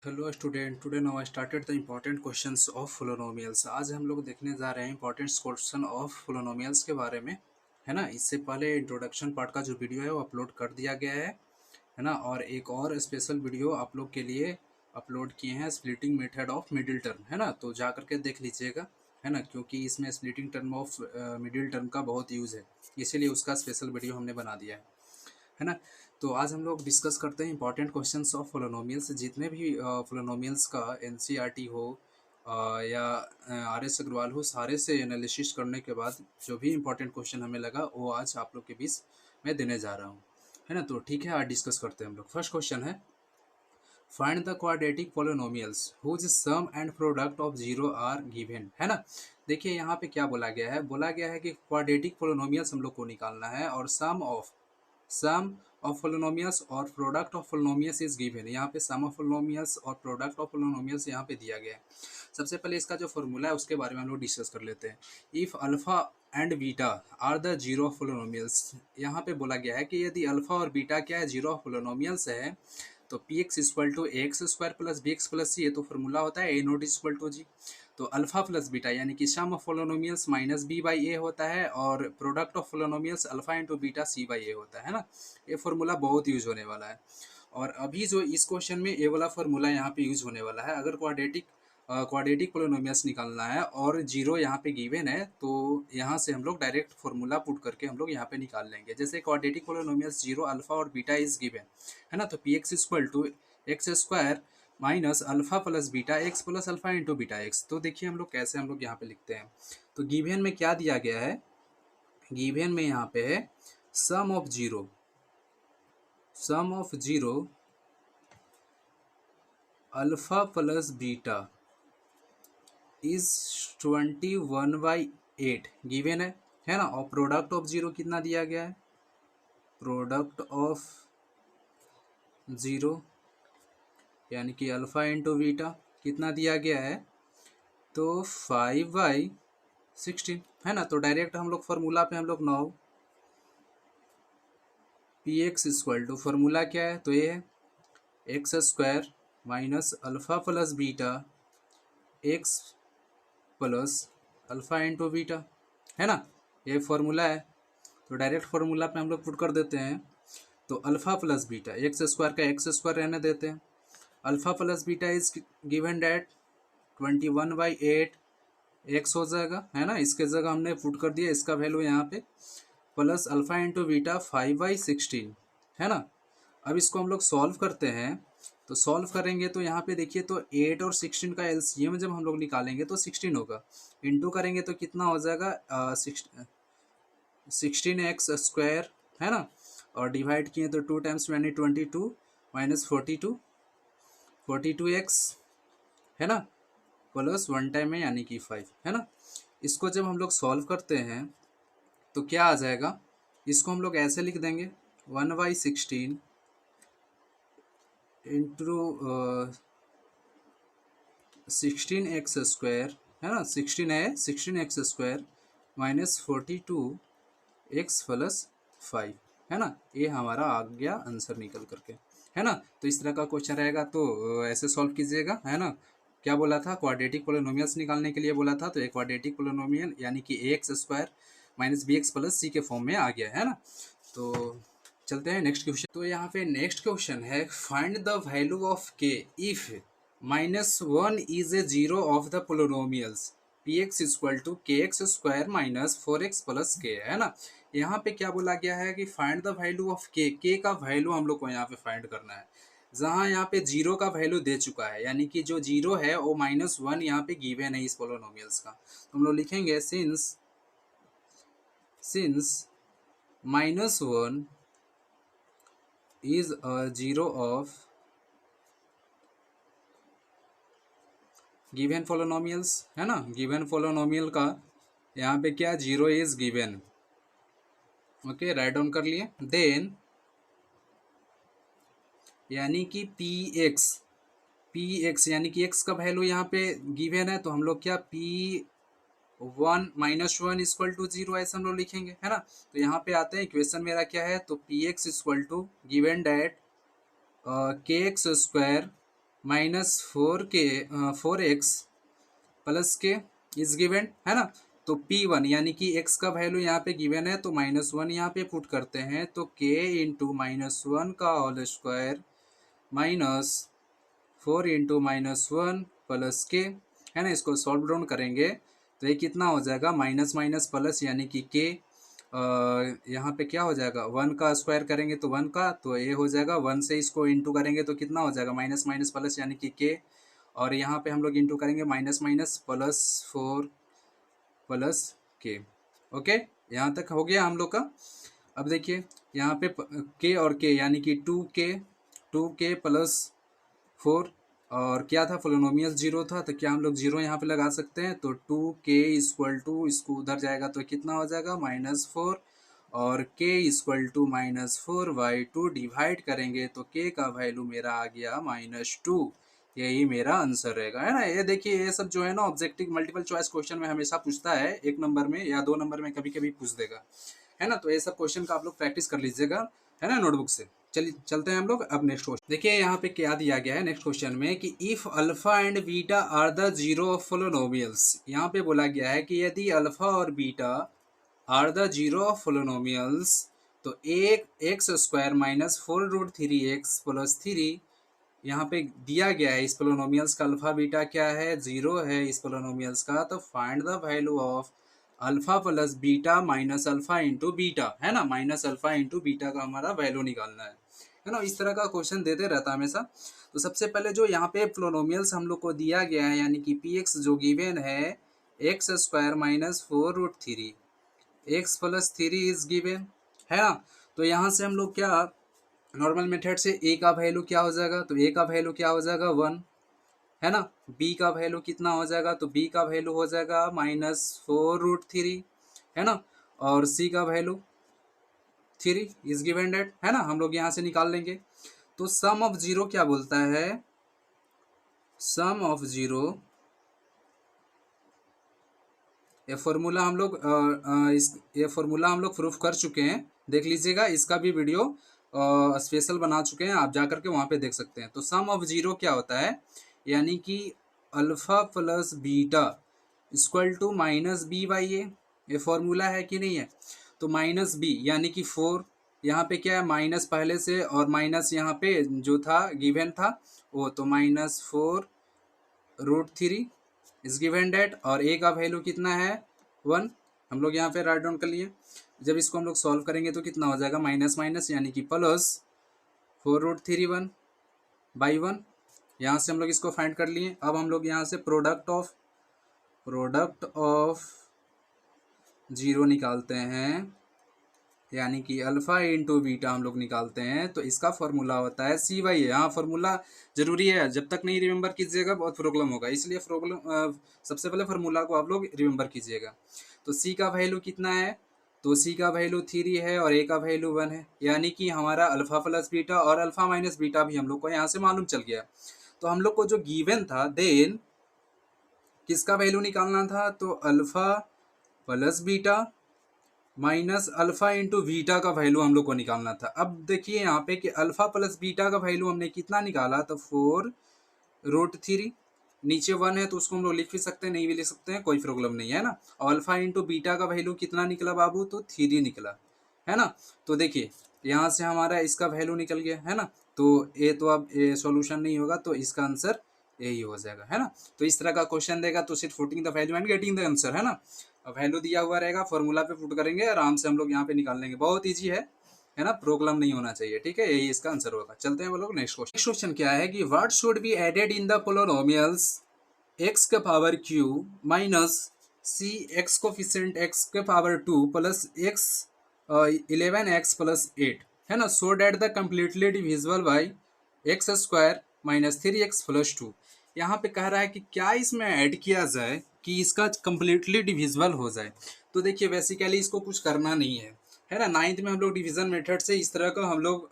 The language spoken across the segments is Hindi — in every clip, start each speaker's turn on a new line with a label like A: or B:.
A: Hello student, today now I started the important questions of polynomials. आज हम लोग देखने जा रहे हैं इम्पोर्टेंट क्वेश्चन ऑफ पोलिनोमियल्स के बारे में, है ना। इससे पहले इंट्रोडक्शन पार्ट का जो वीडियो है वो अपलोड कर दिया गया है ना। और एक और स्पेशल वीडियो आप लोग के लिए अपलोड किए हैं, splitting method of middle term, है ना। तो जा करके देख लीजिएगा, है ना, क्योंकि इसमें splitting term of middle term का बहुत यूज़ है, इसीलिए उसका स्पेशल वीडियो हमने बना दिया है ना। तो आज हम लोग डिस्कस करते हैं इंपॉर्टेंट क्वेश्चंस ऑफ पोलिनोमियल्स। जितने भी पोलिनोमियल्स का एनसीईआरटी हो या आर एस अग्रवाल हो, सारे से एनालिसिस करने के बाद जो भी इंपॉर्टेंट क्वेश्चन हमें लगा वो आज आप लोग के बीच में देने जा रहा हूँ, है ना। तो ठीक है, आज डिस्कस करते हैं हम लोग। फर्स्ट क्वेश्चन है, find the quadratic polynomials whose sum and product of zero are given, है ना। देखिए यहाँ पे क्या बोला गया है, कि क्वाड्रेटिक पोलिनोमियल्स हम लोग को निकालना है और सम ऑफ पोलिनोमियल्स और product of polynomials is given. यहाँ पे सम ऑफ पोलिनोमियल्स और प्रोडक्ट ऑफ पोलिनोमियल्स यहाँ पे दिया गया है। सबसे पहले इसका जो फॉर्मूला है उसके बारे में हम लोग डिस्कस कर लेते हैं। If alpha and beta are the zero of polynomials, यहाँ पे बोला गया है कि यदि अल्फा और बीटा क्या है, जीरो ऑफ पोलिनोमियल्स है, तो P X equal to X square plus B X plus C, ये तो फॉर्मूला होता है A not equal to G. तो अल्फा प्लस बीटा यानी कि sum of polynomials minus B by A होता है, और product of polynomials alpha into beta C by A होता है ना। ये फॉर्मूला बहुत यूज होने वाला है। और अभी जो इस क्वेश्चन में ए वाला फॉर्मूला यहाँ पे यूज होने वाला है। अगर क्वाड्रेटिक पोलिनोमियल्स निकालना है और जीरो यहाँ पे गिवन है, तो यहाँ से हम लोग डायरेक्ट फॉर्मूला पुट करके हम लोग यहाँ पे निकाल लेंगे। जैसे क्वाड्रेटिक पोलिनोमियल्स जीरो अल्फा और बीटा इज गिवन, है ना। तो P X equal to X square minus alpha plus beta X plus alpha into beta X. तो देखिए हम लोग कैसे हम लोग यहाँ पे लिखते हैं। तो गिवन में क्या दिया गया है, गिवन में यहाँ पे है sum of zero alpha plus beta is 21/8 given है ना। और प्रोडक्ट ऑफ जीरो कितना दिया गया है, प्रोडक्ट ऑफ जीरो यानी कि अल्फा इंटू बीटा कितना दिया गया है, तो 5/16, है ना। तो डायरेक्ट हम लोग फॉर्मूला पे हम लोग now P X equal to, formula क्या है, तो ये है X square minus alpha plus beta X plus alpha into beta, है ना। ये फॉर्मूला है। तो डायरेक्ट फार्मूला पे हम लोग पुट कर देते हैं। तो alpha plus beta x square का एक्स स्क्वायर रहने देते हैं। Alpha plus beta is given that 21/8 x हो जाएगा, है ना। इसके जगह हमने पुट कर दिया इसका वैल्यू यहाँ पे, प्लस अल्फा इंटू बीटा 5/16, है ना। अब इसको हम लोग सॉल्व करते हैं। तो सॉल्व करेंगे तो यहाँ पे देखिए, तो 8 और 16 का एलसीएम जब हम लोग निकालेंगे तो 16 होगा। इंटू करेंगे तो कितना हो जाएगा, 16x स्क्वायर, है ना। और डिवाइड किए तो 2 टाइम्स यानी 22 माइनस 42x, है ना, प्लस 1 टाइम में यानी कि 5, है ना। इसको जब हम लोग सॉल्व करते हैं तो क्या आ जाएगा, इसको हम लोग ऐसे लिख देंगे 1/16 इंटू 16x स्क्वायर, है ना। 16 है, 16x square minus 42x plus 5, है ना। ये हमारा आ गया आंसर निकल करके, है ना। तो इस तरह का क्वेश्चन रहेगा, तो ऐसे सॉल्व कीजिएगा, है ना। क्या बोला था, क्वाड्रेटिक पोलिनोमियल्स निकालने के लिए बोला था। तो एक क्वाड्रेटिक पोलिनोमियल यानी कि X square minus B X plus C के फॉर्म में आ गया, है ना। तो चलते हैं नेक्स्ट क्वेश्चन। तो यहाँ पे नेक्स्ट क्वेश्चन है, find the value of K if -1 is a zero of the polynomials P X equal to K X square minus 4x plus K, है ना। यहाँ पे क्या बोला गया है कि फाइंड द वैल्यू ऑफ के का वैल्यू हम लोग को यहाँ पे फाइंड करना है। जहाँ यहाँ पे जीरो का वैल्यू दे चुका है, यानी कि जो जीरो है वो -1 यहाँ पे गिवन है इस पोलिनोमियल्स का। तो हम लोग लिखेंगे since -1 is a zero of given polynomials, है ना। गिवन पोलिनोमियल का यहाँ पे क्या, zero is given, okay, write down कर लिए। देन यानी कि पी एक्स यानी कि एक्स का वैल्यू यहाँ पे गिवन है, तो हम लोग क्या P1 -1 इक्वल टू जीरो ऐसे हम लोग लिखेंगे, है ना। तो यहाँ पे आते हैं, इक्वेशन मेरा क्या है, तो P X equal to given that K X square minus 4x plus K is given, है ना। तो P1 यानी कि x का वैल्यू यहाँ पे गिवन है, तो -1 यहाँ पे पुट करते हैं, तो k इंटू -1 का whole square minus 4 into -1 plus K, है ना। इसको सॉल्व डाउन करेंगे तो ये कितना हो जाएगा, माइनस माइनस प्लस यानी कि के, यहाँ पे क्या हो जाएगा, 1 का स्क्वायर करेंगे तो 1 का, तो ये हो जाएगा 1 से इसको इंटू करेंगे तो कितना हो जाएगा, माइनस माइनस प्लस यानी कि के, और यहाँ पे हम लोग इंटू करेंगे माइनस माइनस प्लस 4 प्लस के। ओके, यहाँ तक हो गया हम लोग का। अब देखिए यहाँ पे के और के यानी कि 2k प्लस 4, और क्या था, पोलिनोमियल जीरो था, तो क्या हम लोग जीरो यहाँ पे लगा सकते हैं, तो 2k इक्वल टू, इसको उधर जाएगा तो कितना हो जाएगा, -4, और k इक्वल टू -4/2 डिवाइड करेंगे तो k का वैल्यू मेरा आ गया -2। यही मेरा आंसर रहेगा, है ना। ये देखिए ये सब जो है ना ऑब्जेक्टिव मल्टीपल चॉइस क्वेश्चन में हमेशा पूछता है, 1 नंबर में या 2 नंबर में कभी कभी पूछ देगा, है ना। तो ये सब क्वेश्चन का आप लोग प्रैक्टिस कर लीजिएगा, है ना, नोटबुक से। चलिए चलते हैं हम लोग अब नेक्स्ट क्वेश्चन। देखिए यहाँ पे क्या दिया गया है नेक्स्ट क्वेश्चन में कि if alpha and beta are the zero of polynomials. यहाँ पे बोला गया है कि यदि अल्फा और beta are the zero of polynomials, तो एक एक्स स्क्वायर -4√3x प्लस 3, यहाँ पे दिया गया है इस पोलिनोमियल्स का अल्फा बीटा क्या है, जीरो है इस पोलिनोमियल्स का, तो find the value of alpha plus beta minus alpha into beta, है ना। माइनस अल्फा इंटू बीटा का हमारा वैल्यू निकालना है ना। इस तरह का क्वेश्चन देते रहता है हमेशा। तो सबसे पहले जो यहाँ पे पोलिनोमियल्स हम लोग को दिया गया है यानी कि px जो गिवन है X square -4√3 x plus 3 is given, है ना। तो यहाँ से हम लोग क्या नॉर्मल मेथड से a का वैल्यू क्या हो जाएगा, तो a का वैल्यू क्या हो जाएगा 1, है ना। b का वैल्यू कितना हो जाएगा, तो b का वैल्यू हो जाएगा -4√3, है ना। और c का वैल्यू 3 इज गिवन डेट, है ना। हम लोग यहाँ से निकाल लेंगे। तो सम ऑफ जीरो क्या बोलता है, सम ऑफ जीरो, ये फॉर्मूला हम लोग ये फॉर्मूला हम लोग प्रूफ कर चुके हैं, देख लीजिएगा, इसका भी वीडियो स्पेशल बना चुके हैं, आप जा करके वहाँ पे देख सकते हैं। तो सम ऑफ जीरो क्या होता है, यानी कि alpha plus beta equal to -b/a, ये फॉर्मूला है कि नहीं है। तो -b यानी कि 4, यहाँ पे क्या है माइनस पहले से, और माइनस यहाँ पे जो था गिवन था वो, तो -4√3 इज गिवन डेट, और a का वैल्यू कितना है 1, हम लोग यहाँ पे राइट डाउन कर लिए। जब इसको हम लोग सॉल्व करेंगे तो कितना हो जाएगा, माइनस माइनस यानी कि प्लस 4√3 1/1, यहाँ से हम लोग इसको फाइंड कर लिए। अब हम लोग यहाँ से प्रोडक्ट ऑफ जीरो निकालते हैं, यानी कि अल्फा इंटू बीटा हम लोग निकालते हैं, तो इसका फॉर्मूला होता है c/a। हाँ फॉर्मूला जरूरी है, जब तक नहीं रिमेंबर कीजिएगा बहुत प्रॉब्लम होगा, इसलिए सबसे पहले फार्मूला को आप लोग रिमेंबर कीजिएगा। तो c का वैल्यू कितना है, तो c का वैल्यू 3 है और a का वैल्यू 1 है, यानी कि हमारा अल्फा प्लस बीटा और अल्फा माइनस बीटा भी हम लोग को यहाँ से मालूम चल गया। तो हम लोग को जो गिवन था देन किसका वैल्यू निकालना था, तो alpha plus beta minus alpha into beta का वैल्यू हम लोग को निकालना था। अब देखिए यहाँ पे कि अल्फा प्लस बीटा का वैल्यू हमने कितना निकाला, तो 4√3, नीचे 1 है तो उसको हम लोग लिख भी सकते हैं, नहीं भी लिख सकते हैं, कोई प्रॉब्लम नहीं है ना। और अल्फा इंटू बीटा का वैल्यू कितना निकला बाबू, तो 3 निकला, है ना। तो देखिए यहाँ से हमारा इसका वैल्यू निकल गया, है ना। तो ये तो अब सॉल्यूशन नहीं होगा, तो इसका आंसर यही हो जाएगा, है ना। तो इस तरह का क्वेश्चन देगा तो सिर्फ putting the value and getting the answer, है ना। वैल्यू दिया हुआ रहेगा, फॉर्मूला पे पुट करेंगे, आराम से हम लोग यहाँ पे निकाल लेंगे, बहुत ईजी है ना, प्रॉब्लम नहीं होना चाहिए, ठीक है। यही इसका आंसर होगा। चलते हैं वो लोग नेक्स्ट क्वेश्चन। नेक्स्ट क्वेश्चन क्या है कि what should be added in the polynomials x के power q minus c x coefficient x के power 2 plus x 11x plus 8, है ना, so that the completely divisible by X square -3x plus 2। यहाँ पे कह रहा है कि क्या इसमें ऐड किया जाए कि इसका कम्प्लीटली डिविजिबल हो जाए। तो देखिए बेसिकली इसको कुछ करना नहीं है ना। 9th में हम लोग डिवीजन मेथड से इस तरह का हम लोग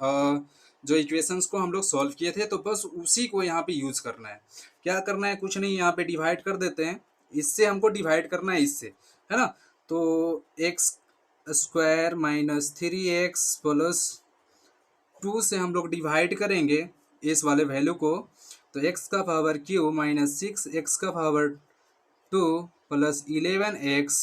A: जो इक्वेशंस को हम लोग सॉल्व किए थे, तो बस उसी को यहाँ पे यूज करना है। क्या करना है, कुछ नहीं, यहाँ पे डिवाइड कर देते हैं, इससे हमको डिवाइड करना है इससे, है ना। तो एक्स स्क्वायर -3x प्लस 2 से हम लोग डिवाइड करेंगे इस वाले वैल्यू को, तो एक्स का पावर क्यू माइनस 6 एक्स का power 2 plus 11 x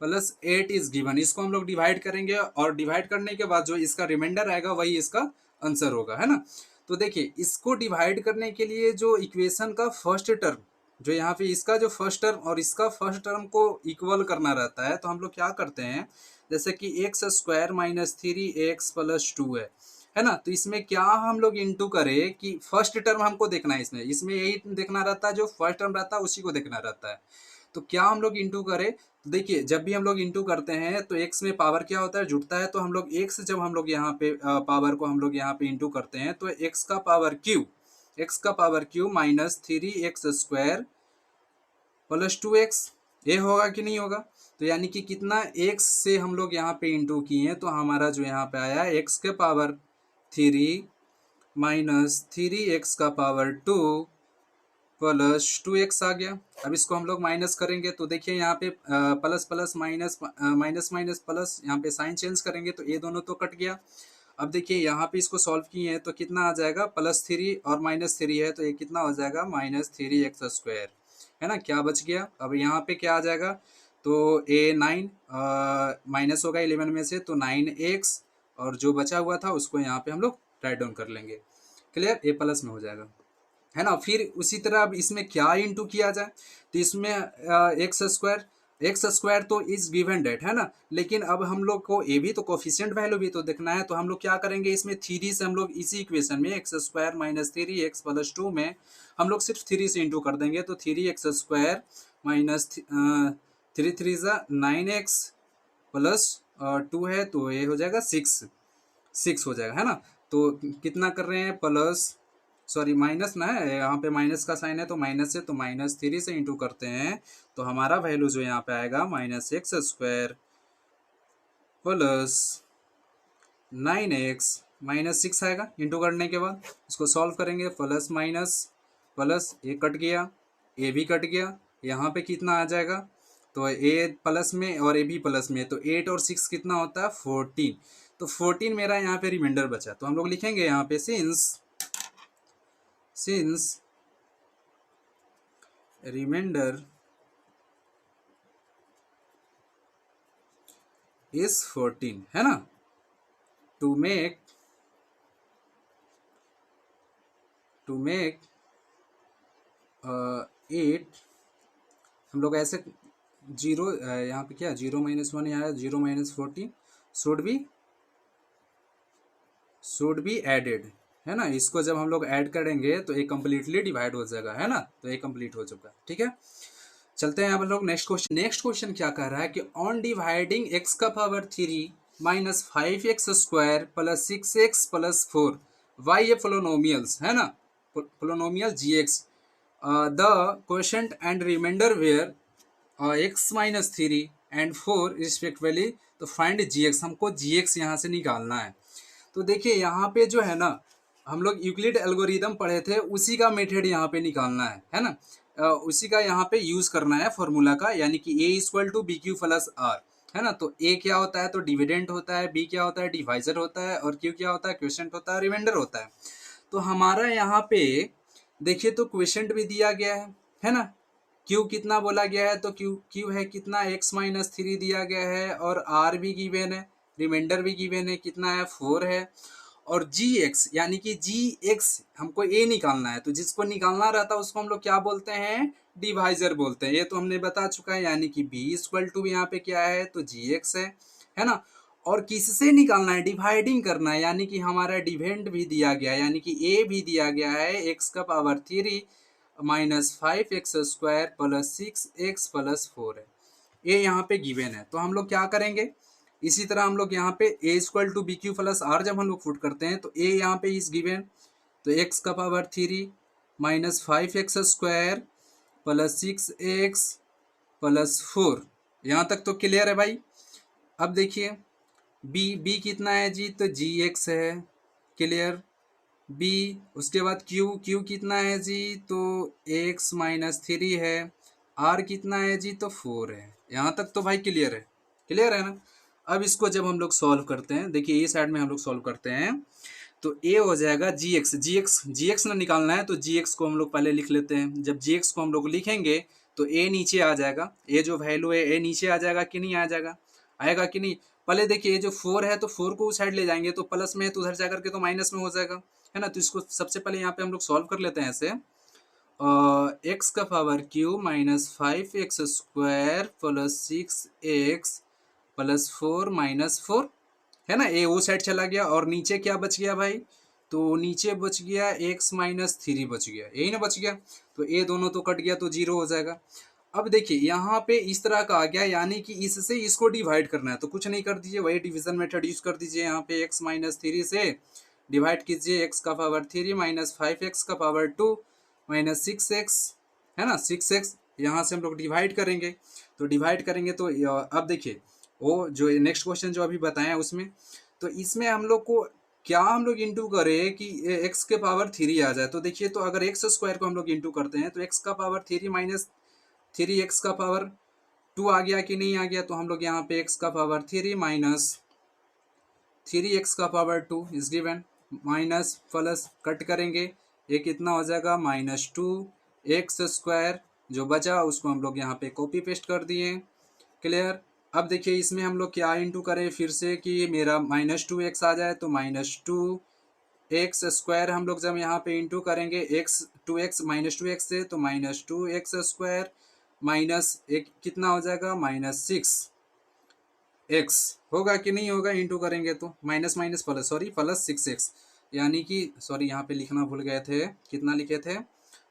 A: plus 8 is given. इसको हम लोग डिवाइड करेंगे और डिवाइड करने के बाद जो इसका रिमाइंडर आएगा वही इसका आंसर होगा, है ना। तो देखिए इसको डिवाइड करने के लिए जो इक्वेशन का फर्स्ट टर्म, जो यहाँ पे इसका जो फर्स्ट टर्म और इसका फर्स्ट टर्म को इक्वल करना रहता है, तो हम लोग क्या करते हैं, जैसे कि X square minus 3x plus 2 है ना। तो इसमें क्या हम लोग इंटू करें कि फर्स्ट टर्म हमको देखना है, इसमें यही देखना रहता है, जो फर्स्ट टर्म रहता है उसी को देखना रहता है। तो क्या हम लोग इंटू करें, तो देखिए जब भी हम लोग इंटू करते हैं तो एक्स में पावर क्या होता है, जुड़ता है। तो हम लोग एक्स जब हम लोग यहाँ पे पावर को हम लोग यहाँ पे इंटू करते हैं तो एक्स का power Q minus 3x square plus 2x, ये होगा कि नहीं होगा। तो यानी कि कितना x से हम लोग यहाँ पे इंटू किए हैं, तो हमारा जो यहाँ पे आया x के पावर 3 माइनस 3x का पावर 2 प्लस 2x आ गया। अब इसको हम लोग माइनस करेंगे तो देखिए यहाँ पे plus plus minus minus minus plus, यहाँ पे साइन चेंज करेंगे तो ये दोनों तो कट गया। अब देखिए यहाँ पे इसको सॉल्व किए हैं तो कितना आ जाएगा, +3 और -3 है तो ये कितना हो जाएगा, -3x स्क्वायर, है ना। क्या बच गया, अब यहाँ पे क्या आ जाएगा, तो ए 9 माइनस होगा 11 में से, तो 9x और जो बचा हुआ था उसको यहाँ पे हम लोग राइट डाउन कर लेंगे। क्लियर, ए प्लस में हो जाएगा, है ना। फिर उसी तरह अब इसमें क्या इंटू किया जाए, तो इसमें एक्स स्क्वायर तो इज गिवन डेट, है ना। लेकिन अब हम लोग को ए भी तो कोफिशिएंट वैल्यू भी तो देखना है, तो हम लोग क्या करेंगे, इसमें 3 से हम लोग इसी इक्वेशन में x square minus 3x plus 2 में हम लोग सिर्फ 3 से इंटू कर देंगे। तो 3x स्क्वायर माइनस 3 ज़ा 9x प्लस 2 है तो ये हो जाएगा 6 हो जाएगा, है ना। तो कितना कर रहे हैं, प्लस सॉरी माइनस ना है, यहाँ पे माइनस का साइन है तो माइनस से, तो -3 से इंटू करते हैं तो हमारा वैल्यू जो यहाँ पे आएगा -x स्क्वायर प्लस 9x -6 आएगा। इंटू करने के बाद इसको सॉल्व करेंगे, प्लस माइनस प्लस, ए कट गया, ए भी कट गया, यहाँ पे कितना आ जाएगा, तो ए प्लस में और ए भी प्लस में, तो 8 और 6 कितना होता है 14। तो 14 मेरा यहाँ पे रिमाइंडर बचा, तो हम लोग लिखेंगे यहाँ पे since remainder is 14, है ना। to make 8 हम लोग ऐसे जीरो, यहाँ पे क्या 0 - 1 यहाँ 0 - 14 शुड बी एडेड, है ना। इसको जब हम लोग ऐड करेंगे तो ये कंप्लीटली डिवाइड हो जाएगा, है ना। तो ये कंप्लीट हो चुका, ठीक है। चलते हैं अब लोग नेक्स्ट क्वेश्चन क्या कह रहा है कि ऑन डिवाइडिंग x का power 3 minus 5x square plus 6x plus 4 by a polynomials, है ना, polynomial gx the quotient and remainder where x minus 3 and 4 respectively, तो फाइंड gx, हमको gx यहाँ से निकालना है। तो देखिए यहाँ पे जो है ना, हम लोग यूक्लिड एल्गोरिदम पढ़े थे, उसी का मेथड यहाँ पे निकालना है ना। उसी का यहाँ पे यूज करना है फॉर्मूला का, यानी कि a equal to B Q plus R, है ना। तो a क्या होता है, तो डिविडेंड होता है, b क्या होता है, डिवाइजर होता है, और q क्या होता है, क्वोशंट होता है, रिमाइंडर होता है। तो हमारा यहाँ पे देखिए तो क्वोशंट भी दिया गया है ना। q कितना बोला गया है, तो q है कितना, x माइनस 3 दिया गया है, और r भी गिवन है, रिमाइंडर भी गिवन है, कितना है 4 है, और gx यानी कि gx हमको a निकालना है। तो जिसको निकालना रहता है उसको हम लोग क्या बोलते हैं, डिवाइजर बोलते हैं। ये तो हमने बता चुका है, यानी कि b इक्वल टू यहाँ पे क्या है, तो gx है ना। और किससे निकालना है, डिवाइडिंग करना है, यानी कि हमारा डिविडेंड भी दिया गया है, यानी कि a भी दिया गया है, x का power 3 minus 5x square plus 6x plus 4 है, ये यहाँ पे गिवन है। तो हम लोग क्या करेंगे, इसी तरह हम लोग यहाँ पे a equal to B Q plus R जब हम लोग पुट करते हैं तो a यहाँ पे इज गिवन, तो x का power 3 minus 5x square plus 6x plus 4, यहाँ तक तो क्लियर है भाई। अब देखिए b कितना है जी, तो gx है, क्लियर b। उसके बाद q कितना है जी, तो x माइनस 3 है, r कितना है जी, तो 4 है। यहाँ तक तो भाई क्लियर है ना। अब इसको जब हम लोग सॉल्व करते हैं, देखिए ये साइड में हम लोग सॉल्व करते हैं, तो ए हो जाएगा जी एक्स ना निकालना है, तो जी एक्स को हम लोग पहले लिख लेते हैं। जब जी एक्स को हम लोग लिखेंगे तो ए नीचे आ जाएगा, ए जो वैल्यू है ए नीचे आ जाएगा कि नहीं आ जाएगा, आएगा कि नहीं। पहले देखिए ये जो 4 है तो 4 को उस साइड ले जाएंगे तो प्लस में है, तो उधर जाकर के तो माइनस में हो जाएगा, है ना। तो इसको सबसे पहले यहाँ पे हम लोग सॉल्व कर लेते हैं ऐसे, एक्स का power Q minus 5x² plus 6x plus 4 - 4, है ना। ए वो साइड चला गया और नीचे क्या बच गया भाई, तो नीचे बच गया x - 3 बच गया, यही ना बच गया। तो ए दोनों तो कट गया तो 0 हो जाएगा। अब देखिए यहाँ पे इस तरह का आ गया, यानी कि इससे इसको डिवाइड करना है, तो कुछ नहीं कर दीजिए, वही डिवीजन मेथड यूज कर दीजिए। यहाँ पे x - 3 से डिवाइड कीजिए, x का पावर 3 माइनस 5x का पावर 2 माइनस 6x, है ना। 6x यहाँ से हम लोग डिवाइड करेंगे, तो डिवाइड करेंगे तो अब देखिए वो जो नेक्स्ट क्वेश्चन जो अभी बताया उसमें, तो इसमें हम लोग को क्या हम लोग इंटू करें कि x के पावर 3 आ जाए। तो देखिए, तो अगर x² को हम लोग इंटू करते हैं तो x का पावर 3 माइनस 3x का पावर 2 आ गया कि नहीं आ गया। तो हम लोग यहाँ पे x का पावर 3 माइनस 3x का power 2 is given, minus plus cut करेंगे, ये कितना हो जाएगा -2x², जो बचा उसको हम लोग यहाँ पे कॉपी पेस्ट कर दिए। क्लियर। अब देखिए इसमें हम लोग क्या इंटू करें फिर से कि मेरा -2x आ जाए, तो -2x² हम लोग जब यहाँ पे इंटू करेंगे -2x से, तो -2x² माइनस एक कितना हो जाएगा -6x होगा कि नहीं होगा, इंटू करेंगे तो minus minus plus, sorry plus 6x, यानी कि सॉरी यहाँ पे लिखना भूल गए थे, कितना लिखे थे,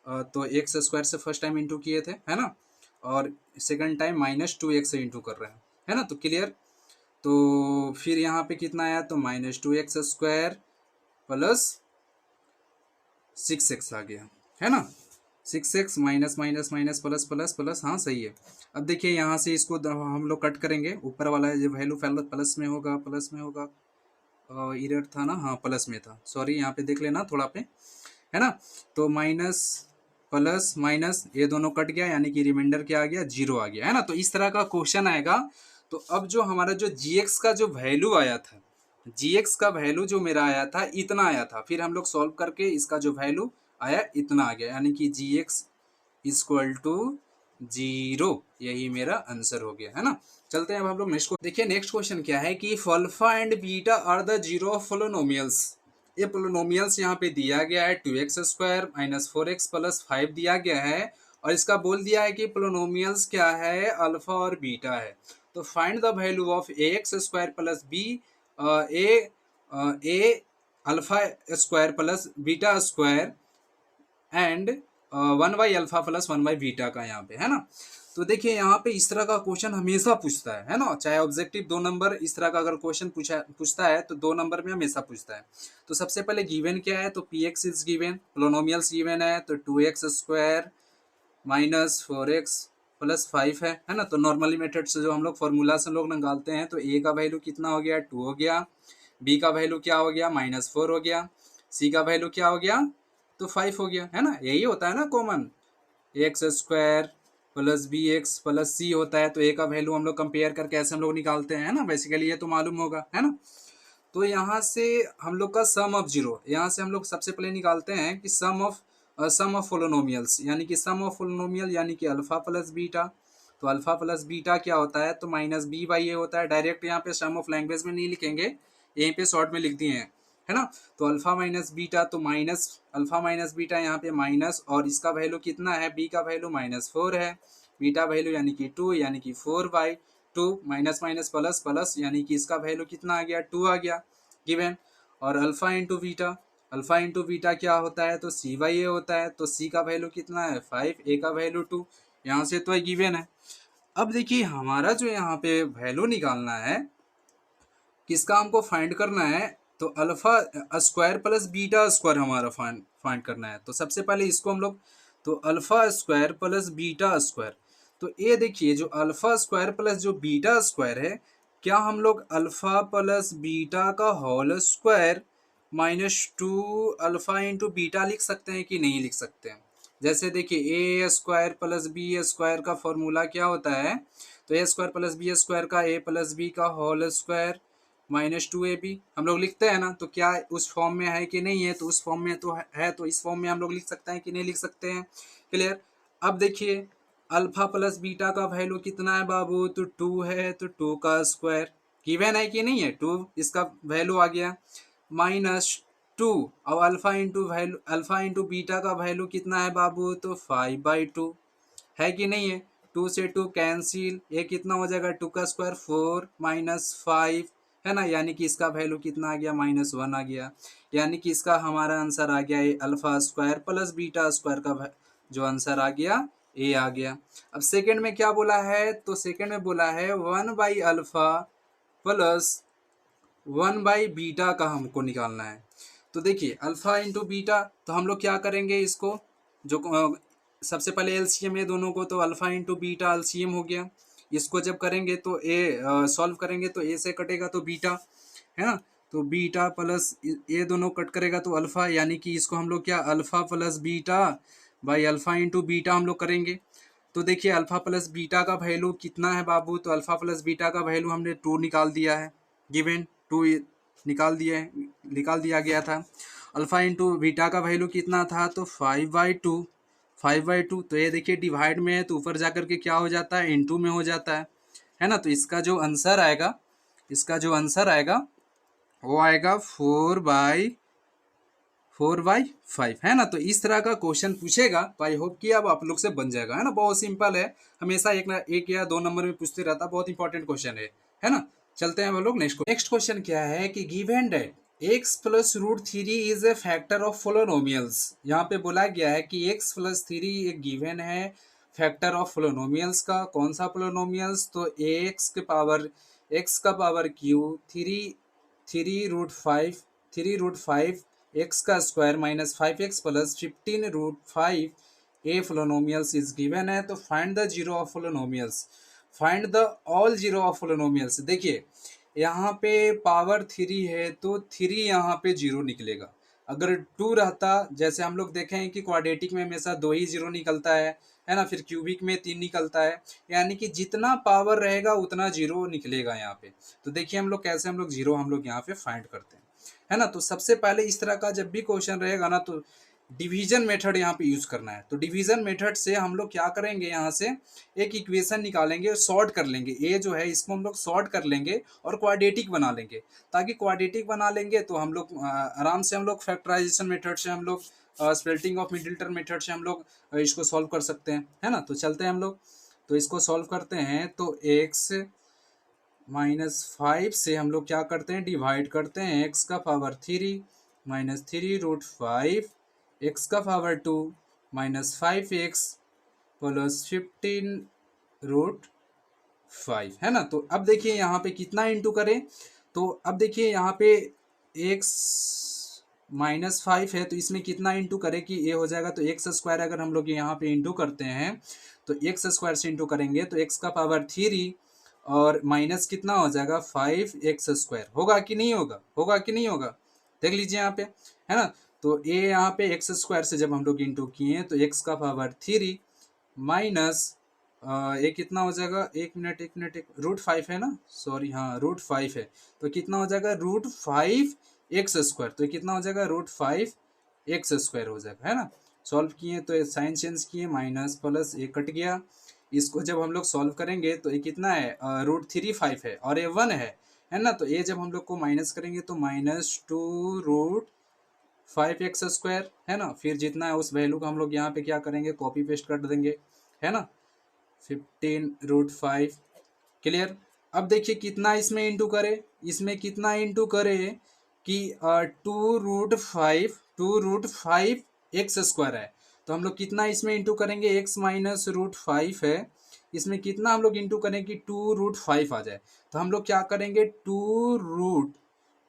A: तो x² से फर्स्ट टाइम इंटू किए थे, है ना, और सेकंड टाइम -2x से इंटू कर रहे हैं, है ना। तो क्लियर। तो फिर यहाँ पे कितना आया, तो -2x² प्लस 6x आ गया, है ना। 6x minus minus minus plus plus plus, हाँ सही है। अब देखिए यहाँ से इसको हम लोग कट करेंगे, ऊपर वाला जो वैल्यू प्लस में होगा, प्लस में होगा, इरर था ना, हाँ प्लस में था, सॉरी यहाँ पे देख लेना थोड़ा पे, है ना। तो माइनस प्लस माइनस ये दोनों कट गया, यानी कि रिमाइंडर क्या आ गया, 0 आ गया, है ना। तो इस तरह का क्वेश्चन आएगा। तो अब जो हमारा जो gx का जो वैल्यू आया था, gx का वैल्यू जो मेरा आया था इतना आया था, फिर हम लोग सॉल्व करके इसका जो वैल्यू आया इतना आ गया, यानी कि gx इक्वल टू 0, यही मेरा आंसर हो गया, है ना। चलते हैं अब हम लोग नेक्स्ट को देखिए। नेक्स्ट क्वेश्चन क्या है कि alpha and beta are the zero of polynomials. ये पोलिनोमियल्स यहाँ पे दिया गया है 2x² माइनस 4x प्लस 5 दिया गया है, और इसका बोल दिया है कि पोलिनोमियल्स क्या है, अल्फा और बीटा है। तो find the value of ax² plus B A alpha square plus beta square and 1/अल्फा प्लस 1/बीटा का यहाँ पे, है ना। तो देखिए यहाँ पे इस तरह का क्वेश्चन हमेशा पूछता है ना, चाहे ऑब्जेक्टिव 2 नंबर इस तरह का अगर क्वेश्चन पूछता है तो 2 नंबर में हमेशा पूछता है। तो सबसे पहले गिवन क्या है, तो P x is given, polynomials given है, तो 2x² माइनस 4x प्लस 5 है ना। तो नॉर्मली मेथड से जो हम लोग फॉर्मूला से लोग निकालते हैं, तो ए का वैल्यू कितना हो गया, 2 हो गया, बी का वैल्यू क्या हो गया, -4 हो गया, सी का वैल्यू क्या हो गया, तो 5 हो गया, है ना। यही होता है ना common, x² plus bx plus C होता है। तो ए का वैल्यू हम लोग कंपेयर करके ऐसे हम लोग निकालते हैं ना, बेसिकली ये तो मालूम होगा, है ना। तो यहाँ से हम लोग का सम ऑफ जीरो, यहाँ से हम लोग सबसे पहले निकालते हैं कि सम ऑफ पोलिनोमियल्स, यानी कि सम ऑफ पोलिनोमियल यानी कि अल्फा प्लस बीटा। तो अल्फा प्लस बीटा क्या होता है, तो -b/a होता है। डायरेक्ट यहाँ पे सम ऑफ लैंग्वेज में नहीं लिखेंगे, यहीं पे शॉर्ट में लिख दिए हैं, है ना। तो अल्फा माइनस बीटा, तो माइनस अल्फा माइनस बीटा यहाँ पे माइनस, और इसका वैल्यू कितना है, बी का वैल्यू -4 है, बीटा वैल्यू यानी कि 2, यानी कि 4/2 माइनस माइनस प्लस प्लस, यानी कि इसका वैल्यू कितना आ गया, 2 आ गया गिवन। और alpha into beta, alpha into beta क्या होता है, तो c/a होता है। तो c का वैल्यू कितना है 5, a का वैल्यू 2, यहाँ से तो गिवन है। अब देखिए हमारा जो यहाँ पे वैल्यू निकालना है, किसका हमको फाइंड करना है, तो alpha square plus beta square हमारा फाइंड करना है। तो सबसे पहले इसको हम लोग, तो alpha square plus beta square, तो ये देखिए जो अल्फा स्क्वायर प्लस जो बीटा स्क्वायर है, क्या हम लोग अल्फा प्लस बीटा का whole square -2 alpha into beta लिख सकते हैं कि नहीं लिख सकते हैं। जैसे देखिए ए स्क्वायर प्लस बी स्क्वायर का फॉर्मूला क्या होता है, तो ए स्क्वायर प्लस बी स्क्वायर का ए प्लस बी का होल स्क्वायर -2ab हम लोग लिखते हैं ना, तो क्या उस फॉर्म में है कि नहीं है, तो उस फॉर्म में तो है, तो इस फॉर्म में हम लोग लिख सकते हैं कि नहीं लिख सकते हैं। क्लियर। अब देखिए अल्फा प्लस बीटा का वैल्यू कितना है बाबू, तो 2 है, तो 2 का स्क्वायर गिवन है कि नहीं है, 2 इसका वैल्यू आ गया, -2 और अल्फा इंटू बीटा का वैल्यू कितना है बाबू, तो 5/2 है कि नहीं है। 2 से 2 कैंसिल, ये कितना हो जाएगा, 2 का स्क्वायर 4 -5 है ना, यानी कि इसका वैल्यू कितना आ गया, -1 आ गया। यानी कि इसका हमारा आंसर आ गया ये alpha square plus beta square का जो आंसर आ गया ये आ गया। अब सेकंड में क्या बोला है, तो सेकंड में बोला है 1/अल्फा प्लस 1/बीटा का हमको निकालना है। तो देखिए अल्फा इंटू बीटा, तो हम लोग क्या करेंगे इसको, जो सबसे पहले एलसीएम है दोनों को, तो अल्फा इंटू बीटा एलसीएम हो गया। इसको जब करेंगे तो ए सॉल्व करेंगे तो ए से कटेगा तो बीटा, है ना, तो बीटा प्लस ये दोनों कट करेगा तो अल्फा, यानी कि इसको हम लोग क्या alpha plus beta by alpha into beta हम लोग करेंगे। तो देखिए अल्फा प्लस बीटा का वैल्यू कितना है बाबू, तो अल्फा प्लस बीटा का वैल्यू हमने 2 निकाल दिया है, गिवन 2 निकाल दिया गया था। अल्फा इंटू बीटा का वैल्यू कितना था, तो 5/2 तो ये देखिए डिवाइड में है तो ऊपर जाकर के क्या हो जाता है, इंटू में हो जाता है ना। तो इसका जो आंसर आएगा वो आएगा 4/5 है ना। तो इस तरह का क्वेश्चन पूछेगा, तो आई होप कि अब आप लोग से बन जाएगा, है ना, बहुत सिंपल है। हमेशा एक या दो नंबर में पूछते रहता, बहुत इंपॉर्टेंट क्वेश्चन है ना। चलते हैं हम लोग नेक्स्ट क्वेश्चन क्या है कि given that x plus root three is a factor of polynomials. यहाँ पे बोला गया है कि x प्लस थ्री एक गिवन है फैक्टर ऑफ पोलिनोमियल्स का। कौन सा पोलिनोमियल्स, तो x का power Q three root five X का square -5x plus 15√5 A polynomials is given है। तो find the zero of polynomials, find the all zero of polynomials. देखिए यहाँ पे पावर 3 है तो 3 यहाँ पे जीरो निकलेगा। अगर 2 रहता, जैसे हम लोग देखें कि क्वाड्रेटिक में हमेशा 2 ही जीरो निकलता है ना, फिर क्यूबिक में 3 निकलता है, यानी कि जितना पावर रहेगा उतना जीरो निकलेगा यहाँ पे। तो देखिए हम लोग कैसे जीरो यहाँ पे फाइंड करते हैं, है ना। तो सबसे पहले इस तरह का जब भी क्वेश्चन रहेगा ना, तो डिवीजन मेथड यहाँ पे यूज करना है। तो डिवीजन मेथड से हम लोग क्या करेंगे, यहाँ से एक इक्वेशन निकालेंगे, सॉर्ट कर लेंगे, ये जो है इसको हम लोग सॉर्ट कर लेंगे और क्वाड्रेटिक बना लेंगे। ताकि क्वाड्रेटिक बना लेंगे तो हम लोग आराम से फैक्टराइजेशन मेथड से splitting of middle term method से इसको सॉल्व कर सकते हैं, है ना। तो चलते हैं हम लोग, तो इसको सॉल्व करते हैं। तो एक्स -5 से हम लोग क्या करते हैं, डिवाइड करते हैं, x का पावर 3 -3√5 x का पावर 2 -5x प्लस 15√5, है ना। तो अब देखिए यहाँ पे कितना इंटू करें, तो अब देखिए यहाँ पे x -5 है तो इसमें कितना इंटू करें कि ये हो जाएगा, तो एक्स स्क्वायर अगर हम लोग यहाँ पे इंटू करते हैं तो एक्स स्क्वायर से इंटू करेंगे तो x का पावर 3 और माइनस कितना हो जाएगा 5x² होगा कि नहीं होगा, होगा कि नहीं होगा, देख लीजिए यहाँ पे, है ना। तो ये यहाँ पे x² से जब हम लोग इंटू किए तो x का पावर 3 माइनस ये कितना हो जाएगा, एक मिनट √5 है ना, सॉरी हाँ √5 है, तो कितना हो जाएगा √5x², तो कितना हो जाएगा √5x² हो जाएगा, है ना। सॉल्व किए तो साइन चेंज किए, माइनस प्लस ये कट गया। इसको जब हम लोग सॉल्व करेंगे तो ये कितना है, √3 5 है और ये 1 है ना। तो ये जब हम लोग को माइनस करेंगे तो -2√5x² है ना। फिर जितना है उस वैल्यू को हम लोग यहाँ पे क्या करेंगे, कॉपी पेस्ट कर देंगे, है ना, 15√5। क्लियर। अब देखिए कितना इसमें इंटू करे, इसमें कितना इंटू करे कि 2√5 है, तो हम लोग कितना इसमें इंटू करेंगे, x -√5 है, इसमें कितना हम लोग इंटू करें कि 2√5 आ जाए। तो हम लोग क्या करेंगे,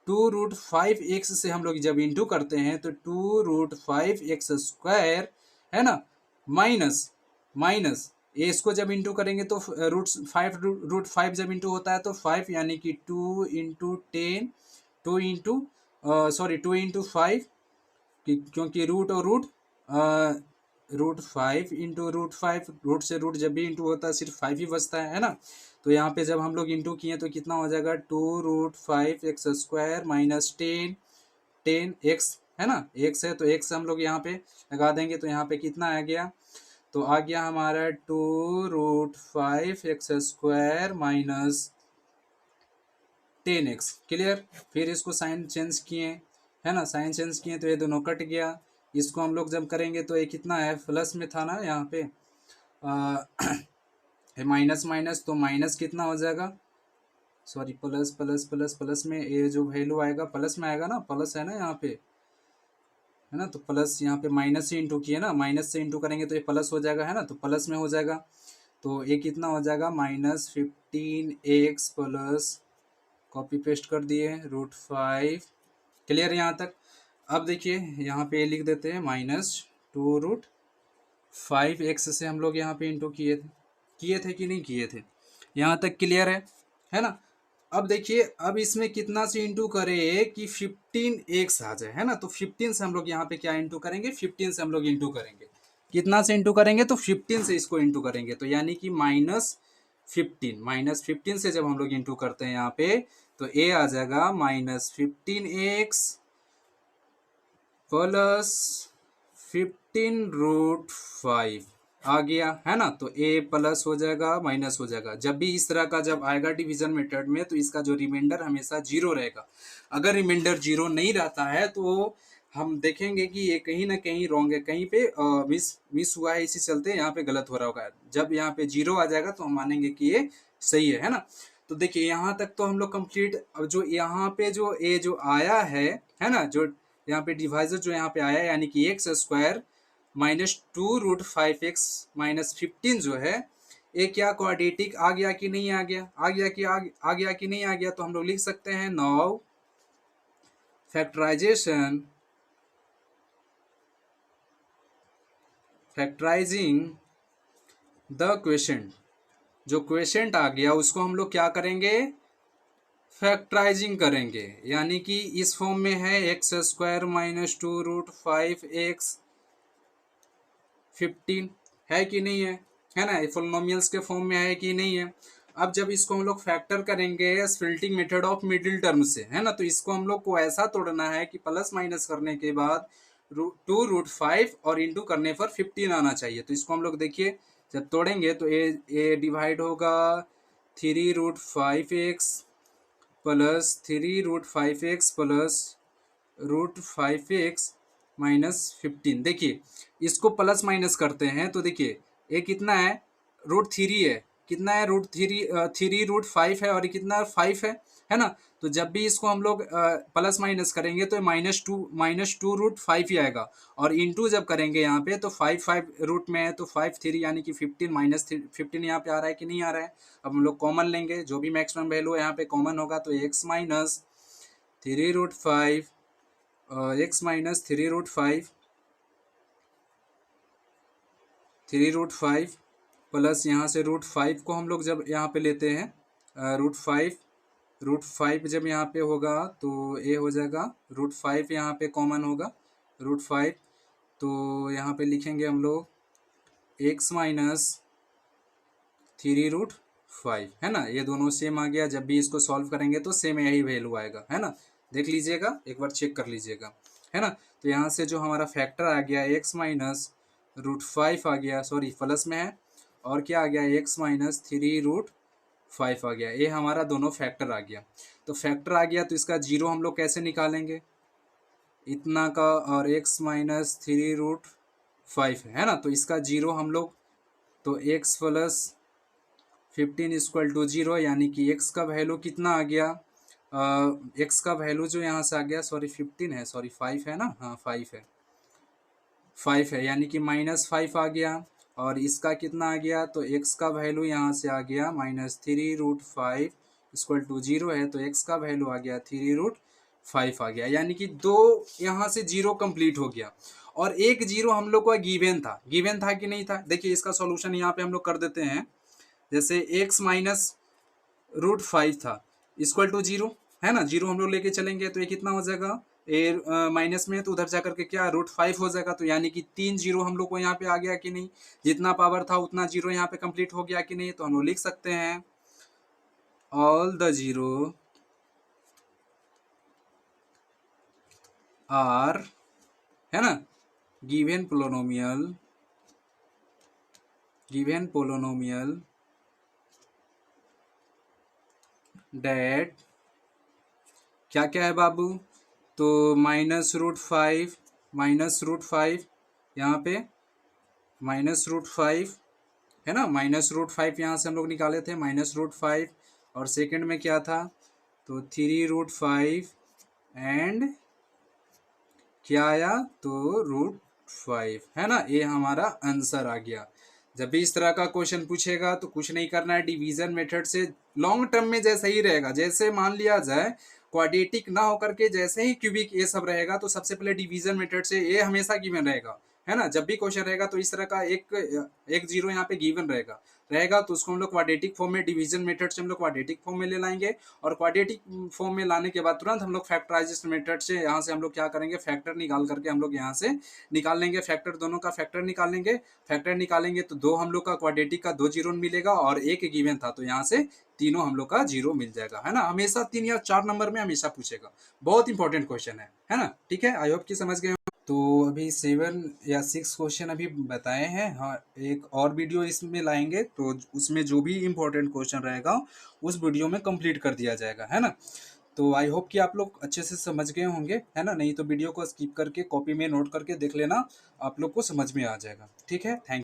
A: 2√5x से हम लोग जब इंटू करते हैं तो 2√5x² है ना, माइनस माइनस ये इसको जब इंटू करेंगे तो √5 जब इंटू होता है तो 5, यानी कि 2 × 10 2 × 5, क्योंकि रूट और रूट √5 इंटू √5, रूट से रूट जब भी इंटू होता है सिर्फ 5 ही बचता है ना। तो यहाँ पे जब हम लोग इंटू किए तो कितना हो जाएगा 2√5x² माइनस 10x है ना, x है तो x हम लोग यहाँ पे लगा देंगे तो यहाँ पे कितना आ गया, तो आ गया हमारा 2√5x² माइनस 10x। क्लियर। फिर इसको साइन चेंज किए है ना, साइन चेंज किए तो ये दोनों कट गया। इसको हम लोग जब करेंगे तो ये कितना है, प्लस में था ना यहाँ पे माइनस माइनस, तो माइनस कितना हो जाएगा, sorry plus plus plus plus में ये जो वैल्यू आएगा प्लस में आएगा ना, प्लस है ना यहाँ पे, है ना, तो प्लस यहाँ पे माइनस से इंटू किए ना, माइनस से इंटू करेंगे तो ये प्लस हो जाएगा है ना, तो प्लस में हो जाएगा। तो ये कितना हो जाएगा -15x प्लस, कॉपी पेस्ट कर दिए √5। क्लियर यहाँ तक। अब देखिए यहाँ पे लिख देते हैं -2√5x से हम लोग यहाँ पे इंटू किए थे कि नहीं किए थे, यहाँ तक क्लियर है ना। अब देखिए अब इसमें कितना से इंटू करें कि 15x आ जाए, है ना, तो 15 से हम लोग यहाँ पे क्या इंटू करेंगे, 15 से हम लोग इंटू करेंगे, कितना से इंटू करेंगे तो 15 से इसको इंटू करेंगे, तो यानी कि -15 से जब हम लोग इंटू करते हैं यहाँ पे तो ए आ जाएगा -15x प्लस 15√5 आ गया है ना, तो ए प्लस हो जाएगा माइनस हो जाएगा। जब भी इस तरह का जब आएगा डिवीजन मेथड में तो इसका जो रिमाइंडर हमेशा जीरो रहेगा। अगर रिमाइंडर जीरो नहीं रहता है तो हम देखेंगे कि ये कहीं ना कहीं रॉन्ग है, कहीं पे मिस हुआ है, इसी चलते यहाँ पे गलत हो रहा होगा। जब यहाँ पे जीरो आ जाएगा तो हम मानेंगे कि ये सही है ना। तो देखिए यहाँ तक तो हम लोग कंप्लीट। अब जो यहाँ पे जो ए जो आया है ना, जो यहाँ पे डिवाइजर जो यहाँ पे आया है यानी कि x² -2√5x -15 जो है ये क्या क्वाड्रेटिक आ गया कि नहीं आ गया, आ गया कि आ गया कि नहीं आ गया, तो हम लोग लिख सकते हैं नाउ फैक्टराइजिंग द क्वेश्चन। जो क्वेश्चन आ गया उसको हम लोग क्या करेंगे, फैक्टराइजिंग करेंगे, यानी कि इस फॉर्म में है x² -2√5x 15 है कि नहीं है ना, पॉलिनोमियल्स के फॉर्म में है कि नहीं है। अब जब इसको हम लोग फैक्टर करेंगे splitting method of middle term से, है ना, तो इसको हम लोग को ऐसा तोड़ना है कि प्लस माइनस करने के बाद 2√5 और इंटू करने पर 15 आना चाहिए। तो इसको हम लोग देखिए जब तोड़ेंगे तो ए डिवाइड होगा 3√5x plus 3√5x plus √5x -15। देखिए इसको प्लस माइनस करते हैं तो देखिए ये कितना है, √3 है, कितना है √3 है और ये कितना 5 है ना। तो जब भी इसको हम लोग प्लस माइनस करेंगे तो -2 ही आएगा, और इंटू जब करेंगे यहाँ पे तो 5 रूट में है तो 5 3 यानी कि 15 -15 यहाँ पे आ रहा है कि नहीं आ रहा है। अब हम लोग कॉमन लेंगे, जो भी मैक्सिमम वैल्यू है यहाँ पे कॉमन होगा, तो x -3√5 x -3√5 प्लस यहाँ से √5 को हम लोग जब यहाँ पे लेते हैं √5 जब यहाँ पे होगा तो ये हो जाएगा √5 यहाँ पे कॉमन होगा √5, तो यहाँ पे लिखेंगे हम लोग x -3√5 है ना, ये दोनों सेम आ गया। जब भी इसको सॉल्व करेंगे तो सेम यही वैल्यू आएगा, है ना, देख लीजिएगा एक बार चेक कर लीजिएगा, है ना। तो यहाँ से जो हमारा फैक्टर आ गया x -√5 आ गया, सॉरी प्लस में है, और क्या आ गया x -3√5 आ गया, ये हमारा दोनों फैक्टर आ गया। तो फैक्टर आ गया तो इसका जीरो हम लोग कैसे निकालेंगे, इतना का और x -3√5 है ना, तो इसका जीरो हम लोग, तो x प्लस 15 = 0, यानी कि x का वैल्यू कितना आ गया, x का वैल्यू जो यहाँ से आ गया, सॉरी 15 है, सॉरी 5 है ना, हाँ 5 है, यानी कि -5 आ गया, और इसका कितना आ गया, तो x का वैल्यू यहाँ से आ गया -3√5 = 0 है, तो x का वैल्यू आ गया 3√5 आ गया, यानी कि दो यहाँ से जीरो कंप्लीट हो गया, और एक जीरो हम लोग का गिवन था कि नहीं था। देखिए इसका सॉल्यूशन यहाँ पे हम लोग कर देते हैं, जैसे x -√5 था = 0 है ना, जीरो हम लोग लेके चलेंगे तो ये कितना हो जाएगा ए माइनस में है तो उधर जाकर के क्या √5 हो जाएगा, तो यानी कि 3 जीरो हम लोग को यहाँ पे आ गया कि नहीं, जितना पावर था उतना जीरो यहाँ पे कंप्लीट हो गया कि नहीं, तो हम लोग लिख सकते हैं ऑल द जीरो आर, है ना, गिवन पोलोनोमियल डेट क्या क्या है बाबू, तो -√5 यहाँ पे -√5 है ना, -√5 यहाँ से हम लोग निकाले थे -√5, और सेकंड में क्या था, तो 3√5 एंड क्या आया, तो √5, है ना, ये हमारा आंसर आ गया। जब भी इस तरह का क्वेश्चन पूछेगा तो कुछ नहीं करना है, डिवीजन मेथड से लॉन्ग टर्म में जैसे ही रहेगा, जैसे मान लिया जाए क्वाड्रेटिक ना होकर के जैसे ही क्यूबिक ये सब रहेगा, तो सबसे पहले डिवीजन मेथड से ये हमेशा गिवन रहेगा, है ना। जब भी क्वेश्चन रहेगा तो इस तरह का एक जीरो यहाँ पे गिवन रहेगा तो उसको हम लोग क्वाड्रेटिक फॉर्म में, डिवीजन मेथड से हम लोग क्वाड्रेटिक फॉर्म में ले लाएंगे, और क्वाड्रेटिक फॉर्म में लाने के बाद तुरंत हम लोग फैक्टराइजेशन मेथड से यहाँ से हम लोग क्या करेंगे, फैक्टर निकाल करके हम लोग यहाँ से निकाल लेंगे, फैक्टर दोनों का फैक्टर निकालेंगे, फैक्टर निकालेंगे तो दो हम लोग का क्वाड्रेटिक का 2 जीरो मिलेगा और एक गिवन था, तो यहाँ से तीनों हम लोग का जीरो मिल जाएगा, है ना। हमेशा 3 या 4 नंबर में हमेशा पूछेगा, बहुत इंपॉर्टेंट क्वेश्चन है ना। ठीक है, आई होप कि समझ गए। तो अभी 7 या 6 क्वेश्चन अभी बताए हैं, हाँ एक और वीडियो इसमें लाएंगे तो उसमें जो भी इम्पोर्टेंट क्वेश्चन रहेगा उस वीडियो में कंप्लीट कर दिया जाएगा, है ना। तो आई होप कि आप लोग अच्छे से समझ गए होंगे, है ना, नहीं तो वीडियो को स्किप करके कॉपी में नोट करके देख लेना, आप लोग को समझ में आ जाएगा। ठीक है, थैंक